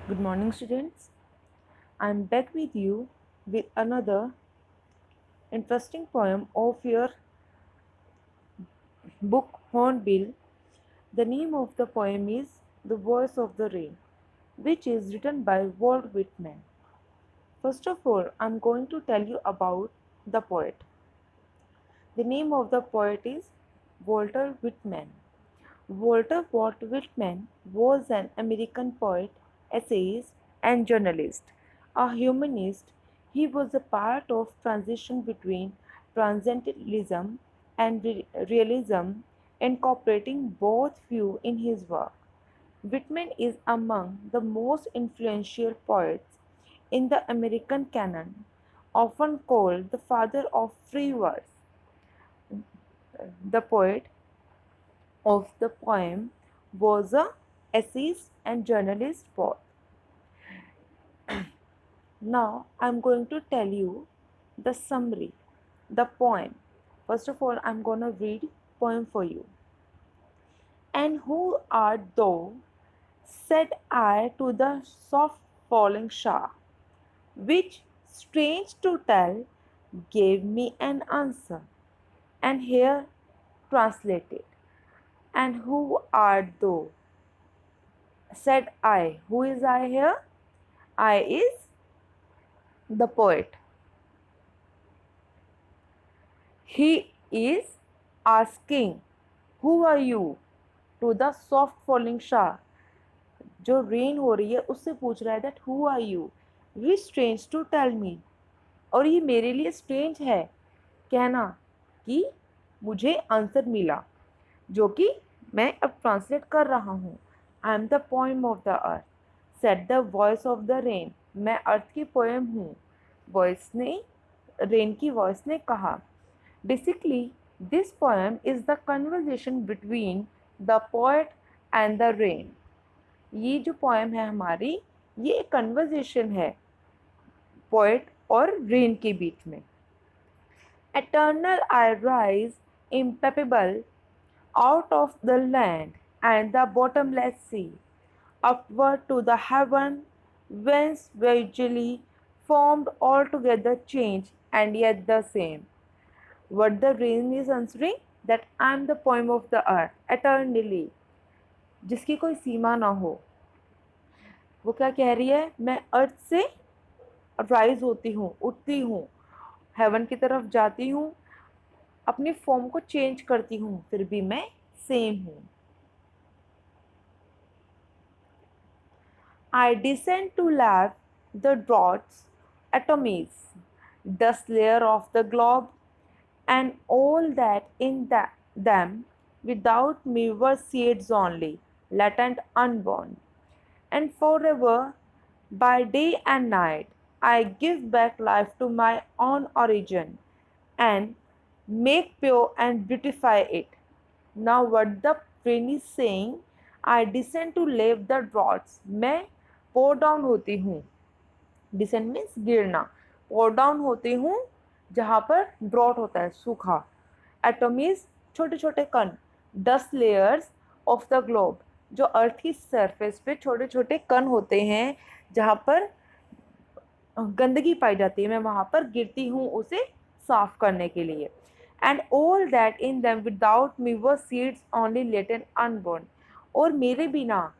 Good morning, students. I'm back with you with another interesting poem of your book Hornbill. The name of the poem is The Voice of the Rain, which is written by Walt Whitman. First of all, I'm going to tell you about the poet. The name of the poet is Walter Whitman. Walter Walt Whitman was an American poet, essayist, and journalist. A humanist, he was a part of transition between transcendentalism and realism, incorporating both views in his work. Whitman is among the most influential poets in the American canon, often called the father of free verse. The poet of the poem was a essayist and journalist both. Now I'm going to tell you the summary, the poem. First of all, I'm gonna read poem for you. And who art thou? Said I to the soft falling shower, which, strange to tell, gave me an answer. And here translated. And who art thou? Said I. Who is I here? I is the poet. He is asking, who are you? To the soft falling shower. जो rain हो रही है उससे पूछ रहा है that who are you we strange to tell me और ये मेरे लिए स्ट्रेंज है कहना कि मुझे आंसर मिला जो कि मैं अब ट्रांसलेट कर रहा हूँ. I am the poem of the earth set the voice of the rain. मैं अर्थ की पोएम हूँ. वॉइस ने रेन की वॉइस ने कहा. Basically this poem is the conversation between the poet and the rain. ये जो पोएम है हमारी ये एक कन्वर्जेशन है पोएट और रेन के बीच में. Eternal I rise impalpable out of the land and the bottomless sea, upward to the heaven whence visually formed altogether changed and yet the same. What the rain is answering? That I am the poem of the earth, eternally. जिसकी कोई सीमा ना हो. वो क्या कह रही है? मैं अर्थ से राइज होती हूँ, उठती हूँ, हेवन की तरफ जाती हूँ, अपनी फॉर्म को चेंज करती हूँ, फिर भी मैं सेम हूँ. I descend to lap the droughts, atomies, dust layer of the globe, and all that in them without me were seeds only, latent unborn. And forever, by day and night, I give back life to my own origin and make pure and beautify it. Now what the rain is saying, I descend to lave the droughts. मैं pour down होती हूँ. Descend means गिरना. pour down होती हूँ जहाँ पर drought होता है, सूखा. एटॉमीज छोटे छोटे कण. Dust layers of the globe जो अर्थ की सरफेस पे छोटे छोटे कण होते हैं जहाँ पर गंदगी पाई जाती है. मैं वहाँ पर गिरती हूँ उसे साफ करने के लिए. And all that in them without me were seeds only latent unborn. और मेरे बिना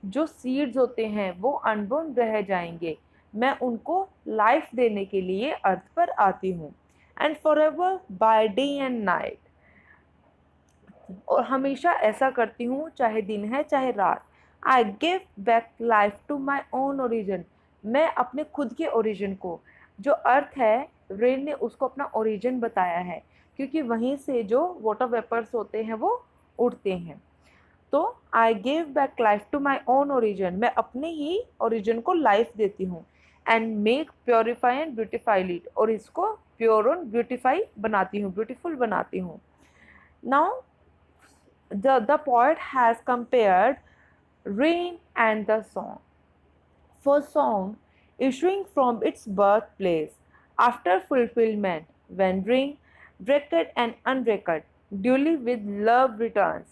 जो सीड्स होते हैं वो अनबोर्न रह जाएंगे. मैं उनको लाइफ देने के लिए अर्थ पर आती हूँ. And for ever by day and night. और हमेशा ऐसा करती हूँ चाहे दिन है चाहे रात. I give back life to my own origin. मैं अपने खुद के ओरिजिन को, जो अर्थ है रेन ने उसको अपना ओरिजिन बताया है क्योंकि वहीं से जो वाटर वेपर्स होते हैं वो उड़ते हैं. तो I give back life to my own origin. मैं अपने ही ओरिजिन को लाइफ देती हूँ. And make purify and beautify it. और इसको प्योर और ब्यूटिफाई बनाती हूँ, ब्यूटीफुल बनाती हूँ. Now the poet has compared rain and the song. For song issuing from its birthplace after fulfillment, when ring, record and unrecord, duly with love returns.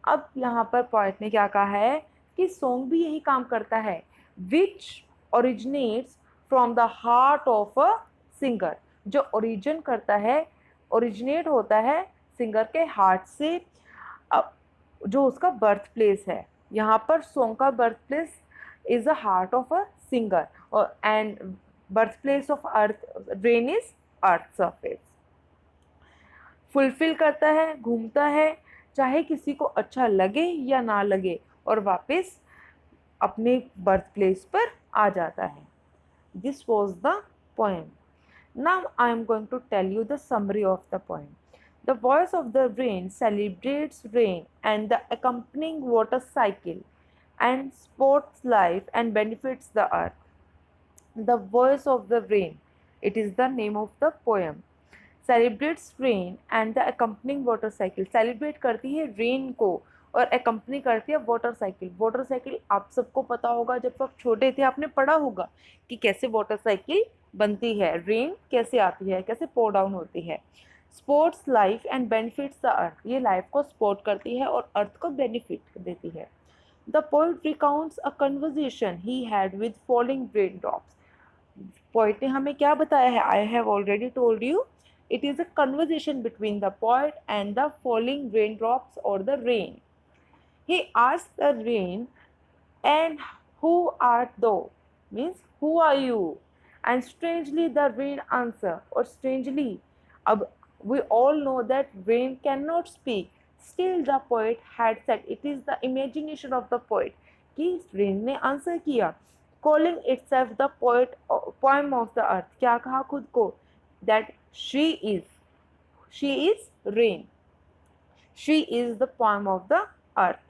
अब यहाँ पर पोएट ने क्या कहा है कि सॉन्ग भी यही काम करता है. विच originates from the heart of a singer, जो ओरिजिन करता है, ओरिजिनेट होता है सिंगर के हार्ट से, जो उसका बर्थ प्लेस है। यहाँ पर सॉन्ग का birth place is the heart of a singer, और and birth place of earth rain is earth surface. Fulfil करता है, घूमता है, चाहे किसी को अच्छा लगे या ना लगे, और वापस अपने बर्थ प्लेस पर आ जाता है। This was the poem. Now I am going to tell you the summary of the poem. The voice of the rain celebrates rain and the accompanying water cycle and sports life and benefits the earth. The voice of the rain, it is the name of the poem. Celebrates rain and the accompanying water cycle. Celebrate करती है rain को और accompany करती है water cycle. Water cycle आप सबको पता होगा, जब आप छोटे थे आपने पढ़ा होगा कि कैसे water cycle बनती है, रेन कैसे आती है, कैसे pour down होती है। Sports life and benefits the earth, ये लाइफ को सपोर्ट करती है और अर्थ को बेनिफिट देती है। The poet recounts a conversation he had with falling rain drops. Poet ने हमें क्या बताया है? I have already told you, it is a conversation between the poet and the falling rain drops और the rain. He asked the rain, and who art thou? Means who are you? And strangely the rain answer, or strangely, we all know that rain cannot speak. Still the poet had said, it is the imagination of the poet, कि rain ने answer किया, calling itself the poem of the earth। क्या कहा खुद को? that she is rain, she is the poem of the earth।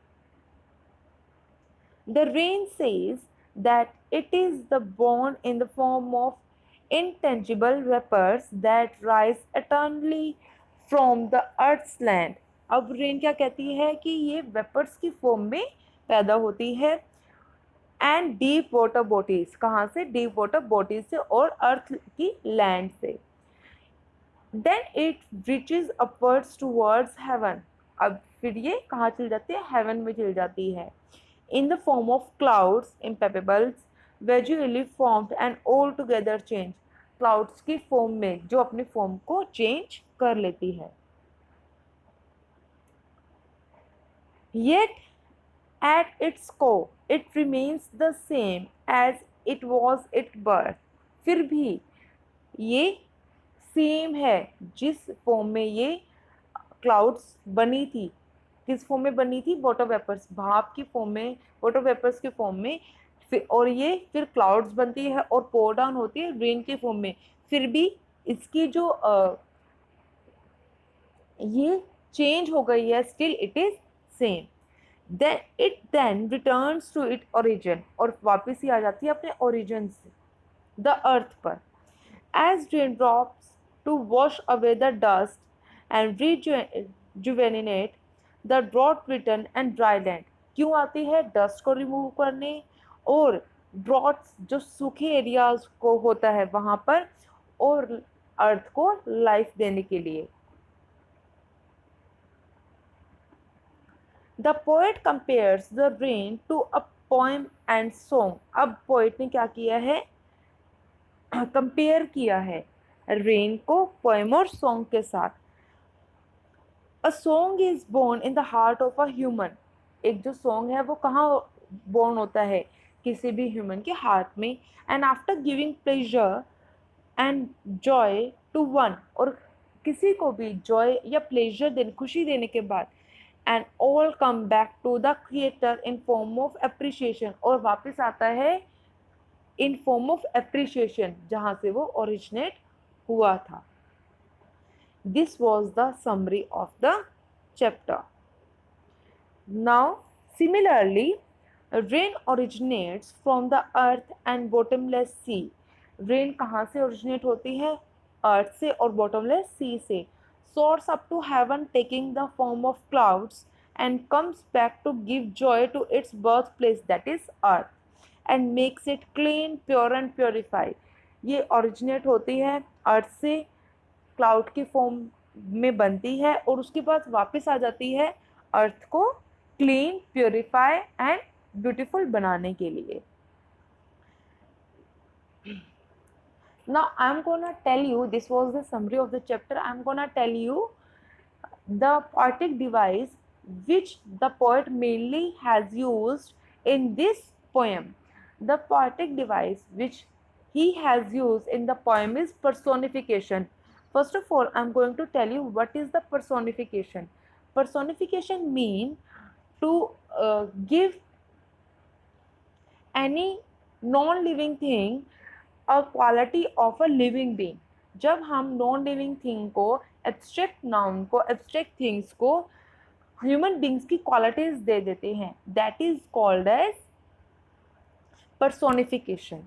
The rain says that it is the born in the form of intangible vapors that rise eternally from the earth's land। अब rain क्या कहती है कि ये vapours की form में पैदा होती है, एंड डीप वाटर बॉडीज, कहाँ से? डीप वाटर बॉडीज से और अर्थ की लैंड से। Then it reaches upwards towards heaven, अब फिर ये कहाँ चली जाती है? हेवन में चली जाती है। In the form of clouds, impalpables, visually formed and altogether changed। clouds की फॉर्म में, जो अपनी फॉर्म को चेंज कर लेती है। Yet at its core it remains the same as it was at birth। फिर भी ये सेम है जिस फॉर्म में ये क्लाउड्स बनी थी। किस फॉर्म में बनी थी? वाटर वेपर्स, भाप की फॉर्म में, वाटर वेपर्स के फॉर्म में, फिर और ये फिर क्लाउड्स बनती है और पोर डाउन होती है रेन के फॉर्म में। फिर भी इसकी जो ये चेंज हो गई है, still it is same. Then returns to it origin, और वापस ही आ जाती है अपने ओरिजिन से, द अर्थ पर। As rain drops to wash away the dust and rejuvenate the drought return and dry land. क्यों आती है? डस्ट को रिमूव करने और ड्रॉट्स, जो सूखे एरियाज को होता है वहाँ पर, और अर्थ को लाइफ देने के लिए। The poet compares the rain to a poem and song. अब पोएट ने क्या किया है? कंपेयर किया है रेन को पोएम और सॉन्ग के साथ। A song is born in the heart of a human. एक जो सॉन्ग है वो कहाँ बोर्न होता है? किसी भी ह्यूमन के हार्ट में। And after giving pleasure and joy to one, और किसी को भी जॉय या प्लेजर देने, खुशी देने के बाद, and all come back to the creator in form of appreciation, और वापस आता है इन फॉर्म ऑफ एप्रिसिएशन, जहाँ से वो ओरिजिनेट हुआ था। This was the summary of the chapter. Now, similarly, rain originates from the earth and bottomless sea. Rain कहाँ से originate होती है? Earth से और bottomless sea से। Soars up to heaven taking the form of clouds and comes back to give joy to its birthplace, that is earth, and makes it clean, pure and purified। ये originate होती है अर्थ से, cloud की form में बनती है और उसके बाद वापस आ जाती है अर्थ को क्लीन, प्योरीफाई एंड ब्यूटीफुल बनाने के लिए। Now I'm gonna tell you, this was the summary of the chapter. I'm gonna tell you the poetic device which the poet mainly has used in this poem. The poetic device which he has used in the poem is personification. First of all, I'm going to tell you what is the personification. Personification mean to give any non-living thing a quality of a living being. जब हम non living thing को, abstract noun को, abstract things को human beings की qualities दे देते हैं, that is called as personification.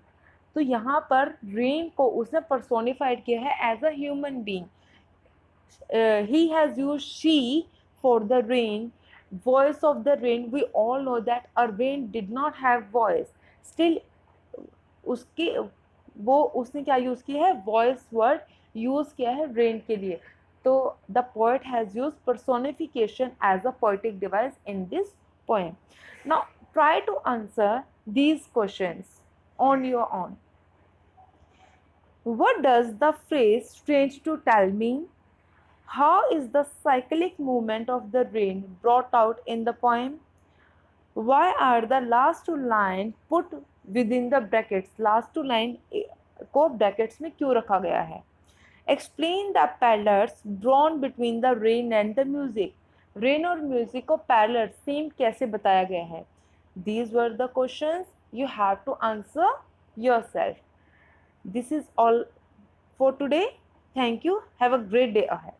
तो यहाँ पर रेन को उसने पर्सोनिफाइड किया है as a human being. He has used she for the rain. voice of the rain, we all know that a rain did not have voice, still उसके वो उसने क्या यूज़ किया है, वॉइस वर्ड यूज़ किया है रेन के लिए. तो the poet has use personification as a poetic device in this poem. Now try to answer these questions on your own. What does the phrase strange to tell me? How is the cyclic movement of the rain brought out in the poem? Why are the last two lines put within the brackets? Last two line को brackets में क्यों रखा गया है? Explain the parallels drawn between the rain and the music. Rain और music को parallel same कैसे बताया गया है? These were the questions you have to answer yourself. This is all for today. Thank you. Have a great day ahead.